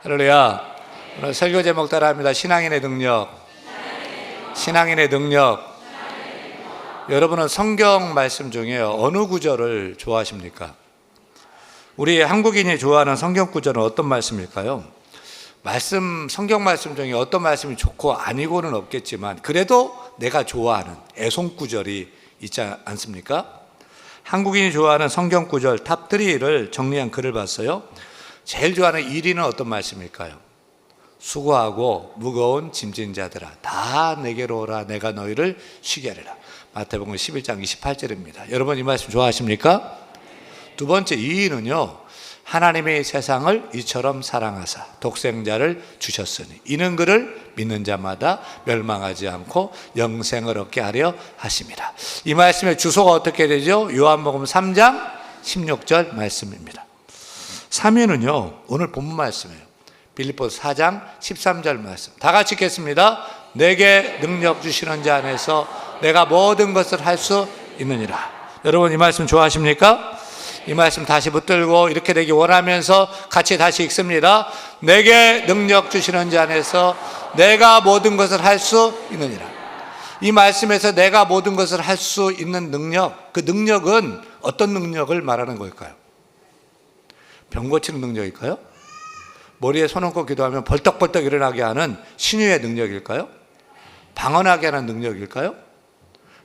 할렐루야. 오늘 설교 제목 따라 합니다. 신앙인의 능력. 신앙인의 능력. 여러분은 성경 말씀 중에 어느 구절을 좋아하십니까? 우리 한국인이 좋아하는 성경 구절은 어떤 말씀일까요? 성경 말씀 중에 어떤 말씀이 좋고 아니고는 없겠지만 그래도 내가 좋아하는 애송 구절이 있지 않습니까? 한국인이 좋아하는 성경 구절 탑3를 정리한 글을 봤어요. 제일 좋아하는 1위는 어떤 말씀일까요? 수고하고 무거운 짐진 자들아 다 내게로 오라 내가 너희를 쉬게 하리라. 마태복음 11장 28절입니다. 여러분 이 말씀 좋아하십니까? 두 번째 2위는요, 하나님이 세상을 이처럼 사랑하사 독생자를 주셨으니 이는 그를 믿는 자마다 멸망하지 않고 영생을 얻게 하려 하심이라. 이 말씀의 주소가 어떻게 되죠? 요한복음 3장 16절 말씀입니다. 3위는요, 오늘 본문 말씀이에요. 빌립보서 4장 13절 말씀. 다 같이 읽겠습니다. 내게 능력 주시는 자 안에서 내가 모든 것을 할 수 있느니라. 여러분 이 말씀 좋아하십니까? 이 말씀 다시 붙들고 이렇게 되기 원하면서 같이 다시 읽습니다. 내게 능력 주시는 자 안에서 내가 모든 것을 할 수 있느니라. 이 말씀에서 내가 모든 것을 할 수 있는 능력, 그 능력은 어떤 능력을 말하는 걸까요? 병 고치는 능력일까요? 머리에 손 얹고 기도하면 벌떡벌떡 일어나게 하는 신유의 능력일까요? 방언하게 하는 능력일까요?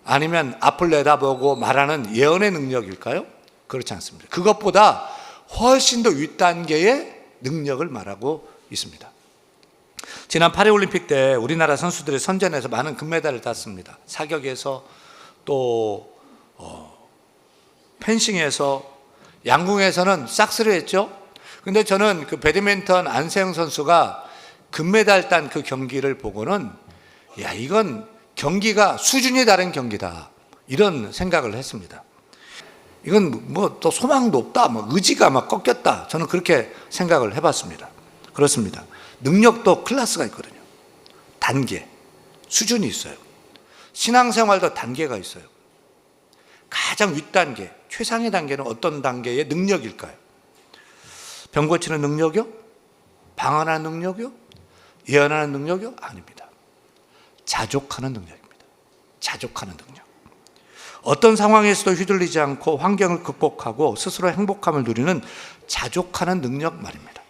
아니면 앞을 내다보고 말하는 예언의 능력일까요? 그렇지 않습니다. 그것보다 훨씬 더 윗단계의 능력을 말하고 있습니다. 지난 파리올림픽 때 우리나라 선수들이 선전해서 많은 금메달을 땄습니다. 사격에서 또 펜싱에서, 양궁에서는 싹스를 했죠. 근데 저는 그 배드민턴 안세영 선수가 금메달 딴 그 경기를 보고는 야, 이건 경기가 수준이 다른 경기다, 이런 생각을 했습니다. 이건 뭐 또 소망도 없다, 뭐 의지가 막 꺾였다, 저는 그렇게 생각을 해봤습니다. 그렇습니다. 능력도 클래스가 있거든요. 단계, 수준이 있어요. 신앙생활도 단계가 있어요. 가장 윗단계, 최상의 단계는 어떤 단계의 능력일까요? 병 고치는 능력이요? 방언하는 능력이요? 예언하는 능력이요? 아닙니다. 자족하는 능력입니다. 자족하는 능력. 어떤 상황에서도 휘둘리지 않고 환경을 극복하고 스스로 행복함을 누리는 자족하는 능력 말입니다.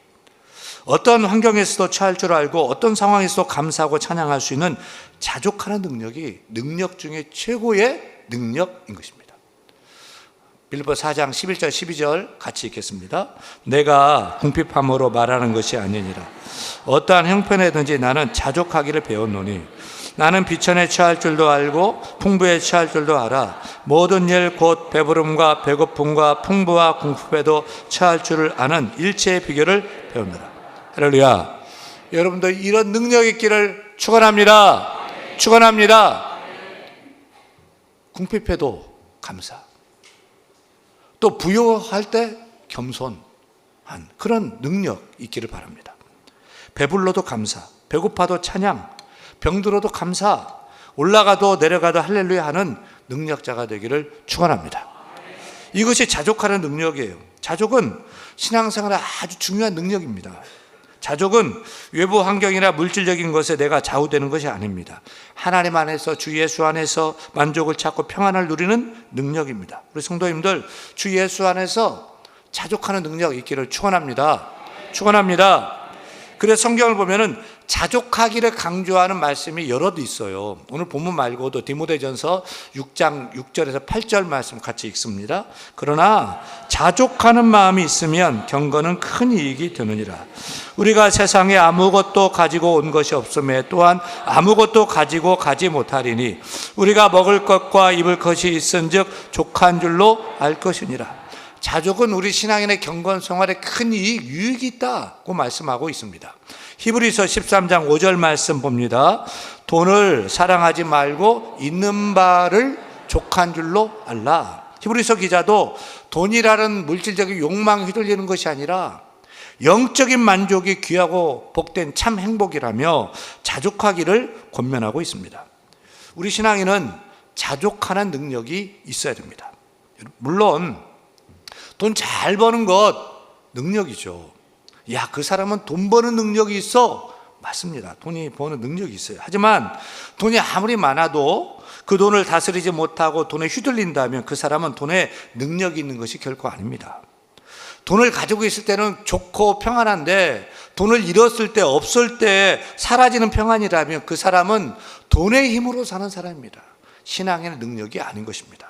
어떤 환경에서도 처할 줄 알고 어떤 상황에서도 감사하고 찬양할 수 있는 자족하는 능력이 능력 중에 최고의 능력인 것입니다. 빌립보서 4장 11절 12절 같이 읽겠습니다. 내가 궁핍함으로 말하는 것이 아니니라. 어떠한 형편에든지 나는 자족하기를 배웠노니 나는 비천에 처할 줄도 알고 풍부에 처할 줄도 알아. 모든 일 곧 배부름과 배고픔과 풍부와 궁핍에도 처할 줄을 아는 일체의 비결을 배우느라. 할렐루야. 여러분도 이런 능력 있기를 축원합니다. 축원합니다. 궁핍해도 감사, 또 부요할 때 겸손한 그런 능력 있기를 바랍니다. 배불러도 감사, 배고파도 찬양, 병들어도 감사, 올라가도 내려가도 할렐루야 하는 능력자가 되기를 축원합니다. 이것이 자족하는 능력이에요. 자족은 신앙생활에 아주 중요한 능력입니다. 자족은 외부 환경이나 물질적인 것에 내가 좌우되는 것이 아닙니다. 하나님 안에서, 주 예수 안에서 만족을 찾고 평안을 누리는 능력입니다. 우리 성도님들 주 예수 안에서 자족하는 능력 있기를 축원합니다. 축원합니다. 그래서 성경을 보면은 자족하기를 강조하는 말씀이 여럿 있어요. 오늘 본문 말고도 디모데전서 6장 6절에서 8절 말씀 같이 읽습니다. 그러나 자족하는 마음이 있으면 경건은 큰 이익이 되느니라. 우리가 세상에 아무것도 가지고 온 것이 없음에 또한 아무것도 가지고 가지 못하리니 우리가 먹을 것과 입을 것이 있은즉 족한 줄로 알 것이니라. 자족은 우리 신앙인의 경건 생활에 큰 유익이 있다고 말씀하고 있습니다. 히브리서 13장 5절 말씀 봅니다. 돈을 사랑하지 말고 있는 바를 족한 줄로 알라. 히브리서 기자도 돈이라는 물질적인 욕망에 휘둘리는 것이 아니라 영적인 만족이 귀하고 복된 참 행복이라며 자족하기를 권면하고 있습니다. 우리 신앙인은 자족하는 능력이 있어야 됩니다. 물론 돈 잘 버는 것 능력이죠. 야, 그 사람은 돈 버는 능력이 있어. 맞습니다. 돈이 버는 능력이 있어요. 하지만 돈이 아무리 많아도 그 돈을 다스리지 못하고 돈에 휘둘린다면 그 사람은 돈에 능력이 있는 것이 결코 아닙니다. 돈을 가지고 있을 때는 좋고 평안한데 돈을 잃었을 때, 없을 때 사라지는 평안이라면 그 사람은 돈의 힘으로 사는 사람입니다. 신앙의 능력이 아닌 것입니다.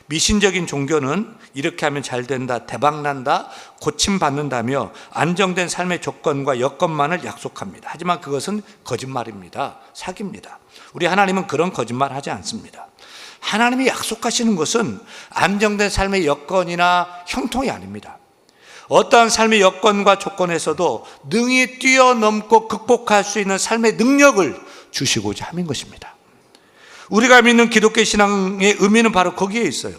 미신적인 종교는 이렇게 하면 잘 된다, 대박난다, 고침받는다며 안정된 삶의 조건과 여건만을 약속합니다. 하지만 그것은 거짓말입니다. 사기입니다. 우리 하나님은 그런 거짓말 하지 않습니다. 하나님이 약속하시는 것은 안정된 삶의 여건이나 형통이 아닙니다. 어떠한 삶의 여건과 조건에서도 능히 뛰어넘고 극복할 수 있는 삶의 능력을 주시고자 하는 것입니다. 우리가 믿는 기독교 신앙의 의미는 바로 거기에 있어요.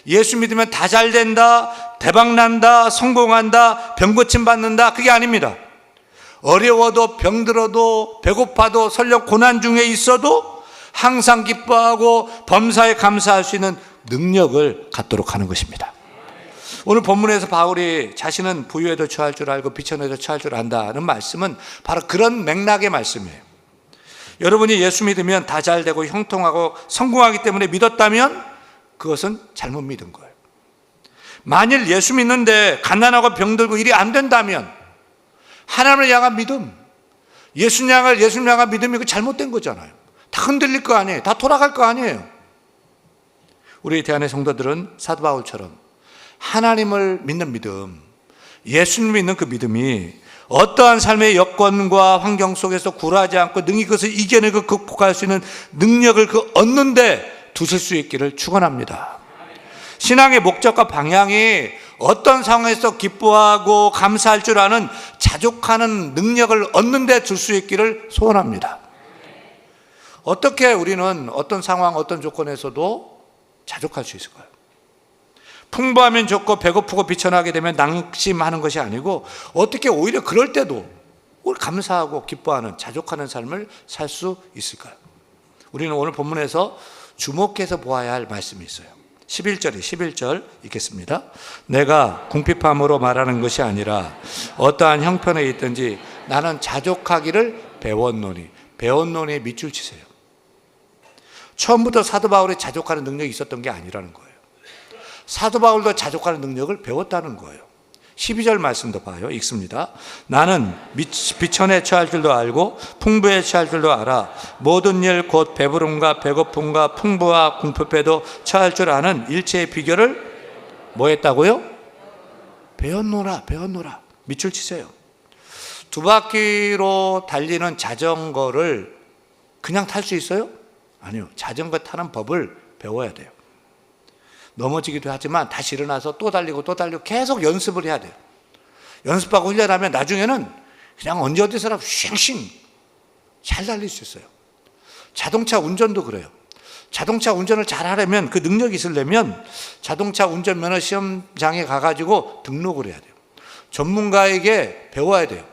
예수 믿으면 다 잘 된다, 대박난다, 성공한다, 병고침 받는다, 그게 아닙니다. 어려워도 병들어도 배고파도 설령 고난 중에 있어도 항상 기뻐하고 범사에 감사할 수 있는 능력을 갖도록 하는 것입니다. 오늘 본문에서 바울이 자신은 부유에도 처할 줄 알고 비천에도 처할 줄 안다는 말씀은 바로 그런 맥락의 말씀이에요. 여러분이 예수 믿으면 다 잘 되고 형통하고 성공하기 때문에 믿었다면 그것은 잘못 믿은 거예요. 만일 예수 믿는데 가난하고 병들고 일이 안 된다면 하나님을 향한 믿음, 예수님 향한 믿음이 그 잘못된 거잖아요. 다 흔들릴 거 아니에요. 다 돌아갈 거 아니에요. 우리 대안의 성도들은 사도 바울처럼 하나님을 믿는 믿음, 예수님 믿는 그 믿음이 어떠한 삶의 여건과 환경 속에서 굴하지 않고 능히 그것을 이겨내고 극복할 수 있는 능력을 얻는데 두실 수 있기를 축원합니다. 신앙의 목적과 방향이 어떤 상황에서 기뻐하고 감사할 줄 아는 자족하는 능력을 얻는데 줄 수 있기를 소원합니다. 어떻게 우리는 어떤 상황, 어떤 조건에서도 자족할 수 있을까요? 풍부하면 좋고 배고프고 비천하게 되면 낙심하는 것이 아니고 어떻게 오히려 그럴 때도 감사하고 기뻐하는 자족하는 삶을 살 수 있을까요? 우리는 오늘 본문에서 주목해서 보아야 할 말씀이 있어요. 11절 읽겠습니다. 내가 궁핍함으로 말하는 것이 아니라 어떠한 형편에 있든지 나는 자족하기를 배웠노니 밑줄 치세요. 처음부터 사도 바울이 자족하는 능력이 있었던 게 아니라는 거예요. 사도 바울도 자족하는 능력을 배웠다는 거예요. 12절 말씀도 봐요. 읽습니다. 나는 비천에 처할 줄도 알고 풍부에 처할 줄도 알아. 모든 일 곧 배부름과 배고픔과 풍부와 궁핍에도 처할 줄 아는 일체의 비결을 뭐 했다고요? 배웠노라. 밑줄 치세요. 두 바퀴로 달리는 자전거를 그냥 탈 수 있어요? 아니요. 자전거 타는 법을 배워야 돼요. 넘어지기도 하지만 다시 일어나서 또 달리고 계속 연습을 해야 돼요. 연습하고 훈련하면 나중에는 그냥 언제 어디서나 쉥쉥 잘 달릴 수 있어요. 자동차 운전도 그래요. 자동차 운전을 잘 하려면, 그 능력이 있으려면 자동차 운전면허 시험장에 가가지고 등록을 해야 돼요. 전문가에게 배워야 돼요.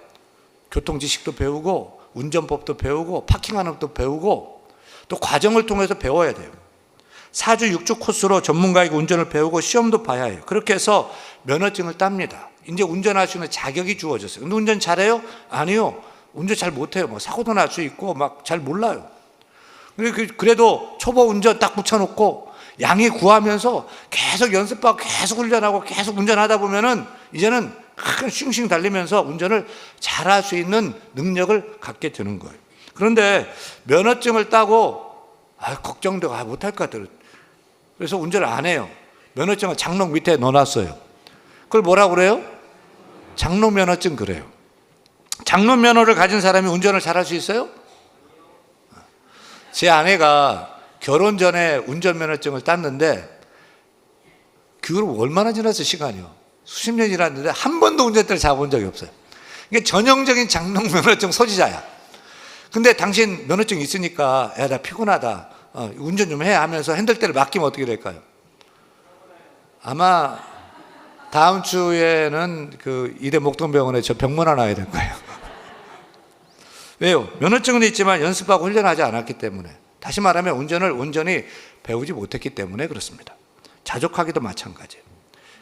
교통지식도 배우고 운전법도 배우고 파킹하는 법도 배우고 또 과정을 통해서 배워야 돼요. 4주 6주 코스로 전문가에게 운전을 배우고 시험도 봐야 해요. 그렇게 해서 면허증을 tab니다. 이제 운전할 수 있는 자격이 주어졌어요. 근데 운전 잘해요? 아니요. 운전 잘 못해요. 사고도 날 수 있고 잘 몰라요. 그래도 초보 운전 딱 붙여놓고 양해 구하면서 계속 연습하고 계속 훈련하고 계속 운전하다 보면은 이제는 싱싱 달리면서 운전을 잘할 수 있는 능력을 갖게 되는 거예요. 그런데 면허증을 따고 걱정되고 못할 것 같아요. 그래서 운전을 안 해요. 면허증을 장롱 밑에 넣어놨어요. 그걸 뭐라고 그래요? 장롱 면허증 그래요. 장롱 면허를 가진 사람이 운전을 잘할 수 있어요? 제 아내가 결혼 전에 운전면허증을 땄는데 그걸 얼마나 지났어요? 시간이요. 수십 년이 지났는데 한 번도 운전대를 잡아본 적이 없어요. 이게 전형적인 장롱 면허증 소지자야. 근데 당신 면허증 있으니까 야, 나 피곤하다. 운전 좀 해 하면서 핸들대를 맡기면 어떻게 될까요? 아마 다음 주에는 그 이대 목동병원에 저 병문안 와야 될 거예요. 왜요? 면허증은 있지만 연습하고 훈련하지 않았기 때문에. 다시 말하면 운전을 온전히 배우지 못했기 때문에 그렇습니다. 자족하기도 마찬가지예요.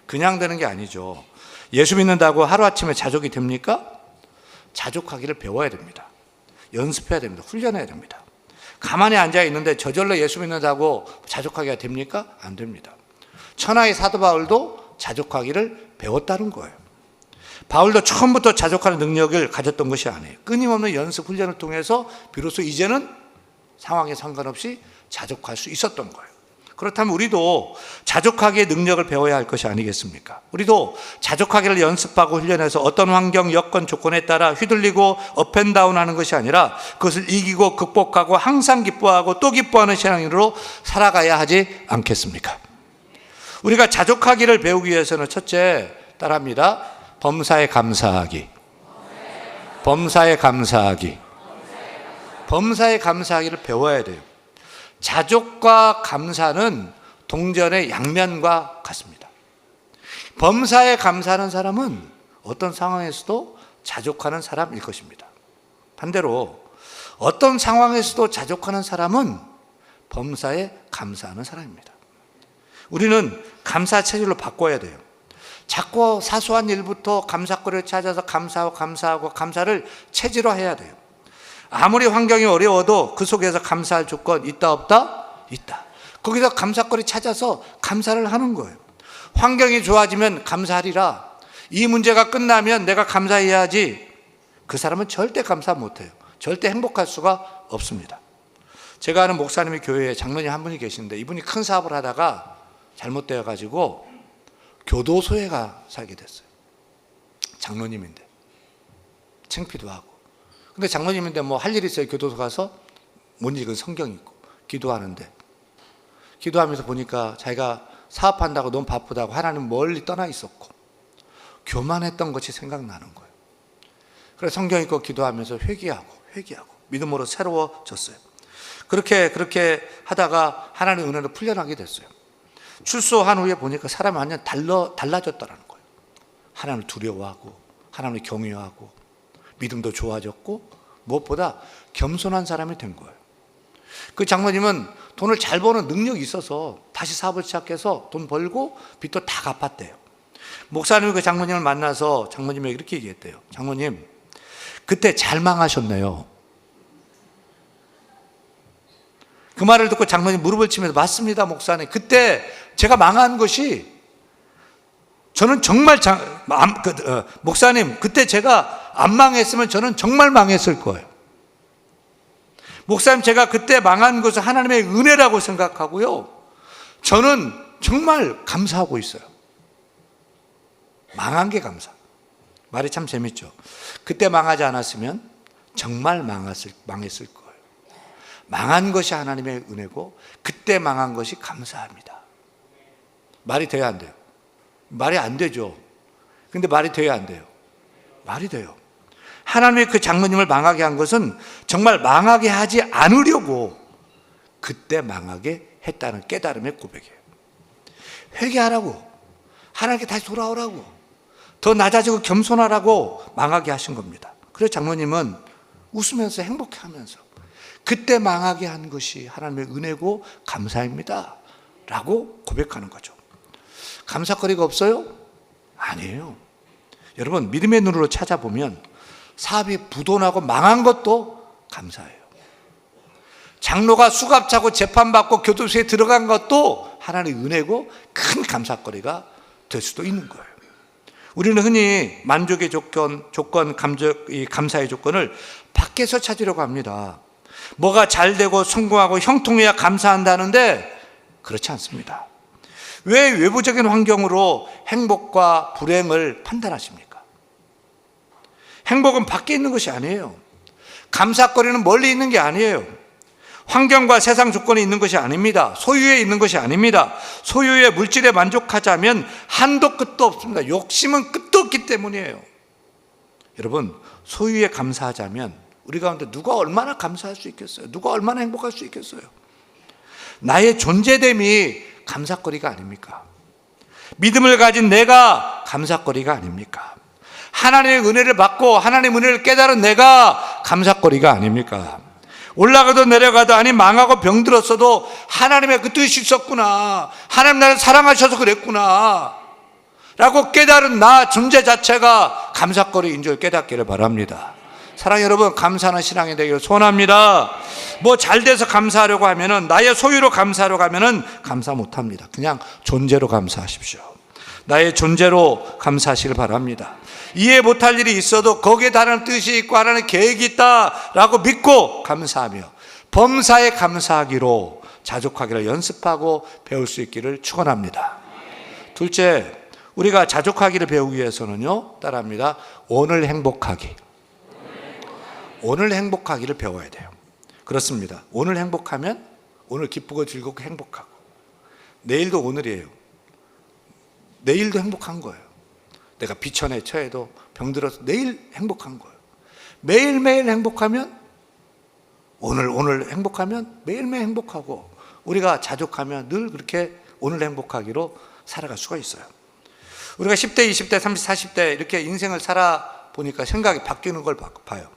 그냥 되는 게 아니죠. 예수 믿는다고 하루아침에 자족이 됩니까? 자족하기를 배워야 됩니다. 연습해야 됩니다. 훈련해야 됩니다. 가만히 앉아 있는데 저절로 예수 믿는다고 자족하기가 됩니까? 안 됩니다. 천하의 사도 바울도 자족하기를 배웠다는 거예요. 바울도 처음부터 자족하는 능력을 가졌던 것이 아니에요. 끊임없는 연습 훈련을 통해서 비로소 이제는 상황에 상관없이 자족할 수 있었던 거예요. 그렇다면 우리도 자족하기의 능력을 배워야 할 것이 아니겠습니까? 우리도 자족하기를 연습하고 훈련해서 어떤 환경, 여건, 조건에 따라 휘둘리고 업앤다운 하는 것이 아니라 그것을 이기고 극복하고 항상 기뻐하고 또 기뻐하는 신앙인으로 살아가야 하지 않겠습니까? 우리가 자족하기를 배우기 위해서는 첫째, 따라합니다. 범사에 감사하기. 범사에 감사하기. 범사에 감사하기를 배워야 돼요. 자족과 감사는 동전의 양면과 같습니다. 범사에 감사하는 사람은 어떤 상황에서도 자족하는 사람일 것입니다. 반대로 어떤 상황에서도 자족하는 사람은 범사에 감사하는 사람입니다. 우리는 감사 체질로 바꿔야 돼요. 자꾸 사소한 일부터 감사거리를 찾아서 감사하고 감사를 체질화해야 돼요. 아무리 환경이 어려워도 그 속에서 감사할 조건 있다 없다? 있다. 거기서 감사거리 찾아서 감사를 하는 거예요. 환경이 좋아지면 감사하리라. 이 문제가 끝나면 내가 감사해야지. 그 사람은 절대 감사 못해요. 절대 행복할 수가 없습니다. 제가 아는 목사님이 교회에 장로님 한 분이 계신데 이분이 큰 사업을 하다가 잘못되어 가지고 교도소에 가 살게 됐어요. 장로님인데 창피도 하고. 근데 장로님인데 뭐 할 일 있어요. 교도소 가서 못 읽은 성경 읽고 기도하는데, 기도하면서 보니까 자기가 사업한다고 너무 바쁘다고 하나님 멀리 떠나 있었고 교만했던 것이 생각나는 거예요. 그래서 성경 읽고 기도하면서 회개하고 믿음으로 새로워졌어요. 그렇게 하다가 하나님의 은혜로 풀려나게 됐어요. 출소한 후에 보니까 사람이 완전 달라졌다는 거예요. 하나님을 두려워하고 하나님을 경외하고 믿음도 좋아졌고 무엇보다 겸손한 사람이 된 거예요. 그 장로님은 돈을 잘 버는 능력이 있어서 다시 사업을 시작해서 돈 벌고 빚도 다 갚았대요. 목사님이 그 장로님을 만나서 장로님에게 이렇게 얘기했대요. 장로님, 그때 잘 망하셨네요. 그 말을 듣고 장로님 무릎을 치면서 맞습니다 목사님. 그때 제가 망한 것이 저는 정말 목사님 그때 제가 안 망했으면 저는 정말 망했을 거예요. 목사님 제가 그때 망한 것은 하나님의 은혜라고 생각하고요. 저는 정말 감사하고 있어요. 망한 게 감사. 말이 참 재밌죠. 그때 망하지 않았으면 정말 망했을 거예요. 망한 것이 하나님의 은혜고 그때 망한 것이 감사합니다. 말이 돼야 안 돼요? 말이 안 되죠. 근데 말이 돼야 안 돼요? 말이 돼요. 하나님의 그 장로님을 망하게 한 것은 정말 망하게 하지 않으려고 그때 망하게 했다는 깨달음의 고백이에요. 회개하라고, 하나님께 다시 돌아오라고, 더 낮아지고 겸손하라고 망하게 하신 겁니다. 그래서 장로님은 웃으면서 행복해하면서 그때 망하게 한 것이 하나님의 은혜고 감사입니다 라고 고백하는 거죠. 감사거리가 없어요? 아니에요. 여러분 믿음의 눈으로 찾아보면 사업이 부도나고 망한 것도 감사해요. 장로가 수갑차고 재판받고 교도소에 들어간 것도 하나님의 은혜고 큰 감사거리가 될 수도 있는 거예요. 우리는 흔히 만족의 조건, 감사의 조건을 밖에서 찾으려고 합니다. 뭐가 잘 되고 성공하고 형통해야 감사한다는데 그렇지 않습니다. 왜 외부적인 환경으로 행복과 불행을 판단하십니까? 행복은 밖에 있는 것이 아니에요. 감사거리는 멀리 있는 게 아니에요. 환경과 세상 조건이 있는 것이 아닙니다. 소유에 있는 것이 아닙니다. 소유의 물질에 만족하자면 한도 끝도 없습니다. 욕심은 끝도 없기 때문이에요. 여러분 소유에 감사하자면 우리 가운데 누가 얼마나 감사할 수 있겠어요? 누가 얼마나 행복할 수 있겠어요? 나의 존재됨이 감사거리가 아닙니까? 믿음을 가진 내가 감사거리가 아닙니까? 하나님의 은혜를 받고 하나님의 은혜를 깨달은 내가 감사거리가 아닙니까? 올라가도 내려가도 아니 망하고 병들었어도 하나님의 그 뜻이 있었구나, 하나님 나를 사랑하셔서 그랬구나 라고 깨달은 나 존재 자체가 감사거리인 줄 깨닫기를 바랍니다. 사랑하는 여러분, 감사하는 신앙이 되기를 소원합니다. 뭐 잘 돼서 감사하려고 하면은, 나의 소유로 감사하려고 하면은 감사 못합니다. 그냥 존재로 감사하십시오. 나의 존재로 감사하시길 바랍니다. 이해 못할 일이 있어도 거기에 다른 뜻이 있고 하나님의 계획이 있다라고 믿고 감사하며 범사에 감사하기로 자족하기를 연습하고 배울 수 있기를 축원합니다. 둘째, 우리가 자족하기를 배우기 위해서는요, 따라합니다. 오늘 행복하기. 오늘 행복하기를 배워야 돼요. 그렇습니다. 오늘 행복하면 오늘 기쁘고 즐겁고 행복하고, 내일도 오늘이에요. 내일도 행복한 거예요. 내가 비천에 처해도 병들어서 내일 행복한 거예요. 매일매일 행복하면, 오늘 행복하면 매일매일 행복하고, 우리가 자족하면 늘 그렇게 오늘 행복하기로 살아갈 수가 있어요. 우리가 10대, 20대, 30대, 40대 이렇게 인생을 살아보니까 생각이 바뀌는 걸 봐요.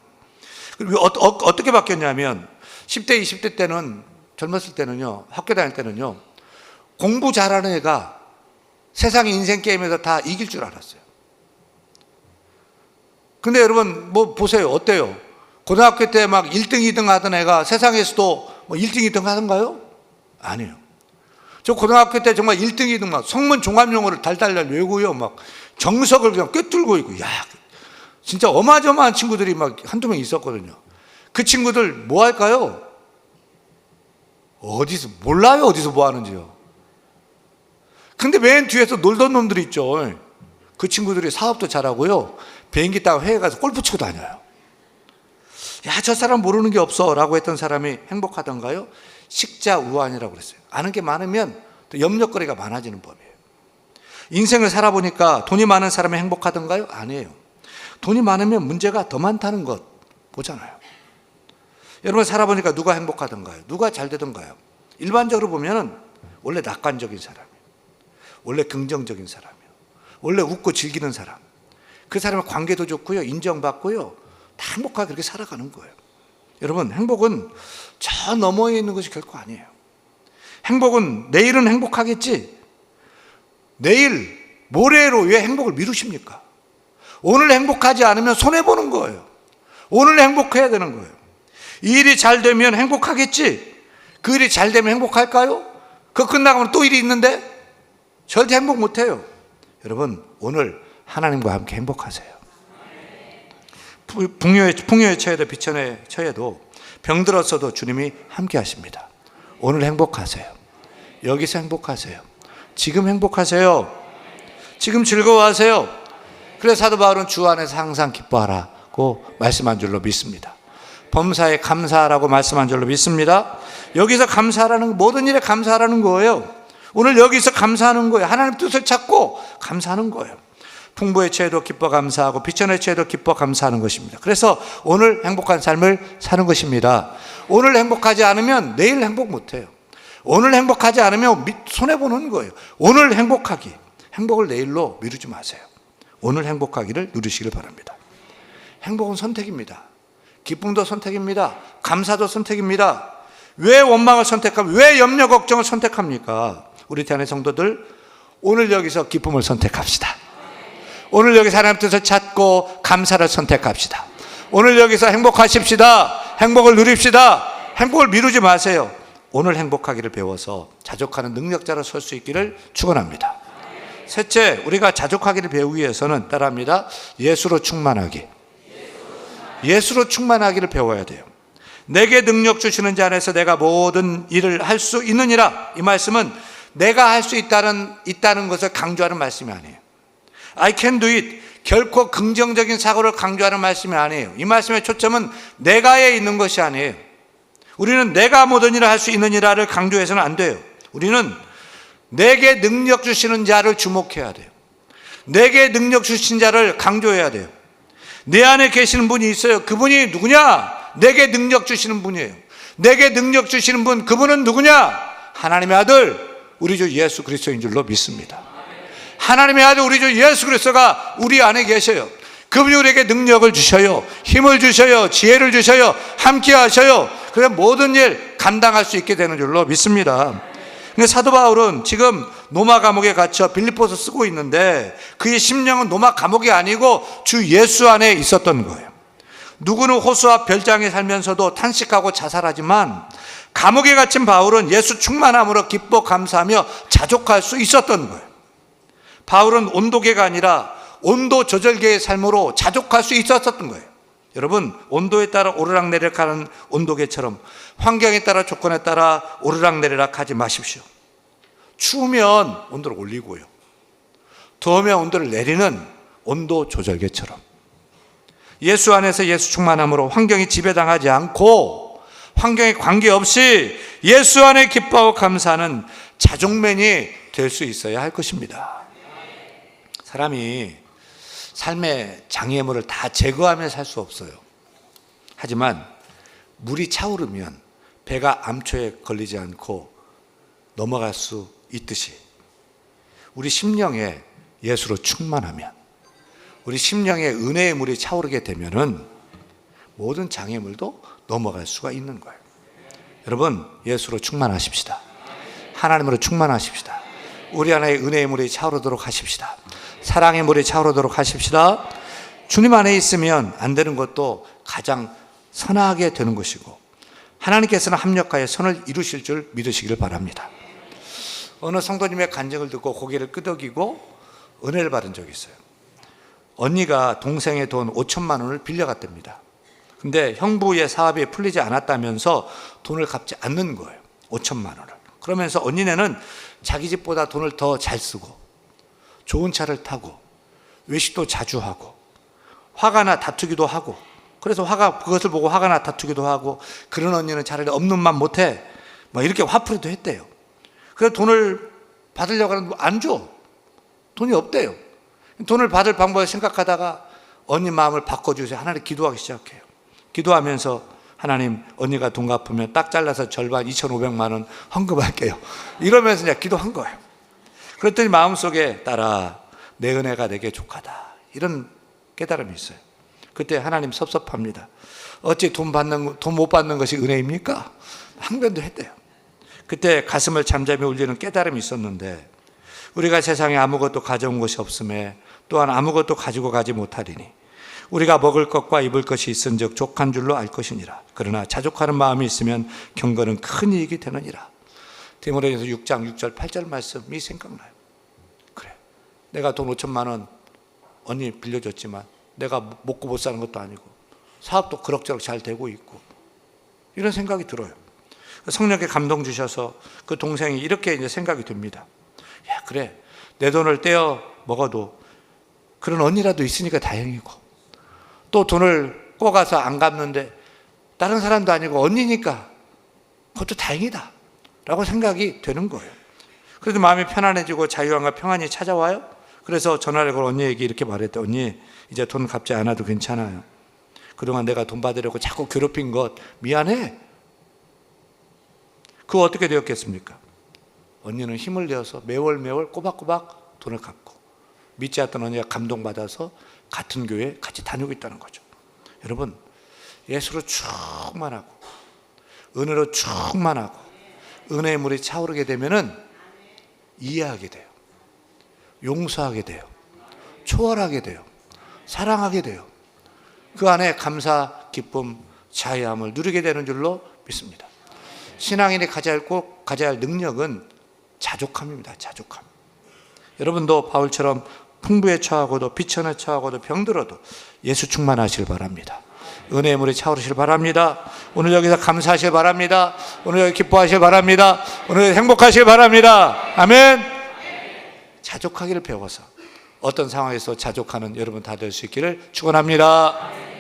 그리고 어떻게 바뀌었냐면 10대, 20대 때는, 젊었을 때는요, 학교 다닐 때는요, 공부 잘하는 애가 세상의 인생 게임에서 다 이길 줄 알았어요. 근데 여러분 뭐 보세요. 어때요? 고등학교 때 막 1등, 2등 하던 애가 세상에서도 뭐 1등, 2등 하던가요? 아니에요. 저 고등학교 때 정말 1등, 2등 막 성문 종합용어를 달달달 외우고요, 막 정석을 그냥 꿰뚫고 있고, 야, 진짜 어마어마한 친구들이 막 한두 명 있었거든요. 그 친구들 뭐 할까요? 어디서, 몰라요, 어디서 뭐 하는지요. 근데 맨 뒤에서 놀던 놈들이 있죠. 그 친구들이 사업도 잘하고요, 비행기 타고 해외 가서 골프 치고 다녀요. 야, 저 사람 모르는 게 없어 라고 했던 사람이 행복하던가요? 식자우환이라고 그랬어요. 아는 게 많으면 또 염려거리가 많아지는 법이에요. 인생을 살아보니까 돈이 많은 사람이 행복하던가요? 아니에요. 돈이 많으면 문제가 더 많다는 것 보잖아요. 여러분 살아보니까 누가 행복하던가요? 누가 잘 되던가요? 일반적으로 보면은 원래 낙관적인 사람이에요. 원래 긍정적인 사람이에요. 원래 웃고 즐기는 사람. 그 사람의 관계도 좋고요, 인정받고요, 다 행복하게 그렇게 살아가는 거예요. 여러분, 행복은 저 너머에 있는 것이 결코 아니에요. 행복은 내일은 행복하겠지, 내일, 모레로 왜 행복을 미루십니까? 오늘 행복하지 않으면 손해보는 거예요. 오늘 행복해야 되는 거예요. 이 일이 잘 되면 행복하겠지, 그 일이 잘 되면 행복할까요? 그거 끝나가면 또 일이 있는데 절대 행복 못해요. 여러분, 오늘 하나님과 함께 행복하세요. 풍요에 처해도 비천에 처해도 병들었어도 주님이 함께 하십니다. 오늘 행복하세요. 여기서 행복하세요. 지금 행복하세요. 지금 즐거워하세요. 그래서 사도 바울은 주 안에서 항상 기뻐하라고 말씀한 줄로 믿습니다. 범사에 감사하라고 말씀한 줄로 믿습니다. 여기서 감사하라는, 모든 일에 감사하라는 거예요. 오늘 여기서 감사하는 거예요. 하나님 뜻을 찾고 감사하는 거예요. 풍부의 처해도 기뻐 감사하고 비천의 처해도 기뻐 감사하는 것입니다. 그래서 오늘 행복한 삶을 사는 것입니다. 오늘 행복하지 않으면 내일 행복 못해요. 오늘 행복하지 않으면 손해보는 거예요. 오늘 행복하기, 행복을 내일로 미루지 마세요. 오늘 행복하기를 누리시길 바랍니다. 행복은 선택입니다. 기쁨도 선택입니다. 감사도 선택입니다. 왜 원망을 선택합니까? 왜 염려 걱정을 선택합니까? 우리 대한의 성도들, 오늘 여기서 기쁨을 선택합시다. 오늘 여기서 하나님 뜻을 찾고 감사를 선택합시다. 오늘 여기서 행복하십시다. 행복을 누립시다. 행복을 미루지 마세요. 오늘 행복하기를 배워서 자족하는 능력자로 설 수 있기를 축원합니다. 셋째, 우리가 자족하기를 배우기 위해서는 따라합니다. 예수로 충만하기. 예수로 충만하기를 배워야 돼요. 내게 능력 주시는 자 안에서 내가 모든 일을 할 수 있느니라. 이 말씀은 내가 할 수 있다는 것을 강조하는 말씀이 아니에요. I can do it. 결코 긍정적인 사고를 강조하는 말씀이 아니에요. 이 말씀의 초점은 내가에 있는 것이 아니에요. 우리는 내가 모든 일을 할 수 있느니라를 강조해서는 안 돼요. 우리는 내게 능력 주시는 자를 주목해야 돼요. 내게 능력 주신 자를 강조해야 돼요. 내 안에 계시는 분이 있어요. 그분이 누구냐? 내게 능력 주시는 분이에요. 내게 능력 주시는 분, 그분은 누구냐? 하나님의 아들, 우리 주 예수 그리스도인 줄로 믿습니다. 하나님의 아들 우리 주 예수 그리스도가 우리 안에 계셔요. 그분이 우리에게 능력을 주셔요. 힘을 주셔요. 지혜를 주셔요. 함께 하셔요. 그래서 모든 일 감당할 수 있게 되는 줄로 믿습니다. 근데 사도 바울은 지금 노마 감옥에 갇혀 빌립보서 쓰고 있는데 그의 심령은 노마 감옥이 아니고 주 예수 안에 있었던 거예요. 누구는 호수와 별장에 살면서도 탄식하고 자살하지만 감옥에 갇힌 바울은 예수 충만함으로 기뻐 감사하며 자족할 수 있었던 거예요. 바울은 온도계가 아니라 온도 조절계의 삶으로 자족할 수 있었던 거예요. 여러분, 온도에 따라 오르락내리락 하는 온도계처럼 환경에 따라 조건에 따라 오르락내리락 하지 마십시오. 추우면 온도를 올리고요, 더우면 온도를 내리는 온도 조절계처럼 예수 안에서 예수 충만함으로 환경이 지배당하지 않고 환경에 관계없이 예수 안에 기뻐하고 감사하는 자족맨이 될 수 있어야 할 것입니다. 사람이 삶의 장애물을 다 제거하며 살 수 없어요. 하지만 물이 차오르면 배가 암초에 걸리지 않고 넘어갈 수 있듯이 우리 심령에 예수로 충만하면, 우리 심령에 은혜의 물이 차오르게 되면은 모든 장애물도 넘어갈 수가 있는 거예요. 여러분, 예수로 충만하십시다. 하나님으로 충만하십시다. 우리 안에 은혜의 물이 차오르도록 하십시다. 사랑의 물이 차오르도록 하십시다. 주님 안에 있으면 안 되는 것도 가장 선하게 되는 것이고 하나님께서는 합력하여 선을 이루실 줄 믿으시기를 바랍니다. 어느 성도님의 간증을 듣고 고개를 끄덕이고 은혜를 받은 적이 있어요. 언니가 동생의 돈 5천만 원을 빌려갔답니다. 근데 형부의 사업이 풀리지 않았다면서 돈을 갚지 않는 거예요. 5천만 원을. 그러면서 언니네는 자기 집보다 돈을 더 잘 쓰고 좋은 차를 타고 외식도 자주 하고 화가 나 다투기도 하고, 그래서 그것을 보고 화가 나 다투기도 하고, 그런 언니는 차라리 없는 맘 못해 막 이렇게 화풀이도 했대요. 그래서 돈을 받으려고 하는데 안 줘. 돈이 없대요. 돈을 받을 방법을 생각하다가 언니 마음을 바꿔주세요. 하나님 기도하기 시작해요. 기도하면서 하나님, 언니가 돈 갚으면 딱 잘라서 절반 2,500만 원 헌금할게요. 이러면서 그냥 기도한 거예요. 그랬더니 마음속에 따라 내 은혜가 내게 족하다, 이런 깨달음이 있어요. 그때 하나님 섭섭합니다. 어찌 돈 못 받는 것이 은혜입니까? 항변도 했대요. 그때 가슴을 잠잠히 울리는 깨달음이 있었는데, 우리가 세상에 아무것도 가져온 것이 없음에 또한 아무것도 가지고 가지 못하리니 우리가 먹을 것과 입을 것이 있은즉 족한 줄로 알 것이니라. 그러나 자족하는 마음이 있으면 경건은 큰 이익이 되느니라. 디모데전서 6장 6절 8절 말씀이 생각나요. 그래, 내가 돈 5천만 원 언니 빌려줬지만 내가 먹고 못 사는 것도 아니고 사업도 그럭저럭 잘 되고 있고, 이런 생각이 들어요. 성령께 감동 주셔서 그 동생이 이렇게 이제 생각이 듭니다. 야, 그래, 내 돈을 떼어 먹어도 그런 언니라도 있으니까 다행이고, 또 돈을 꿔가서 안 갚는데 다른 사람도 아니고 언니니까 그것도 다행이다 라고 생각이 되는 거예요. 그래도 마음이 편안해지고 자유함과 평안이 찾아와요. 그래서 전화를 걸어 언니에게 이렇게 말했대. 언니, 이제 돈 갚지 않아도 괜찮아요. 그동안 내가 돈 받으려고 자꾸 괴롭힌 것 미안해. 그거 어떻게 되었겠습니까? 언니는 힘을 내어서 매월 꼬박꼬박 돈을 갚고, 믿지 않던 언니가 감동받아서 같은 교회에 같이 다니고 있다는 거죠. 여러분, 예수로 충만하고 은혜로 충만하고 은혜의 물이 차오르게 되면은 이해하게 돼요. 용서하게 돼요. 초월하게 돼요. 사랑하게 돼요. 그 안에 감사, 기쁨, 자유함을 누리게 되는 줄로 믿습니다. 신앙인이 가져야 할 능력은 자족함입니다. 자족함. 여러분도 바울처럼 풍부에 처하고도 비천에 처하고도 병들어도 예수 충만하시길 바랍니다. 은혜의 물이 차오르시길 바랍니다. 오늘 여기서 감사하시길 바랍니다. 오늘 여기 기뻐하시길 바랍니다. 오늘 행복하시길 바랍니다. 아멘. 자족하기를 배워서 어떤 상황에서 자족하는 여러분 다 될 수 있기를 축원합니다.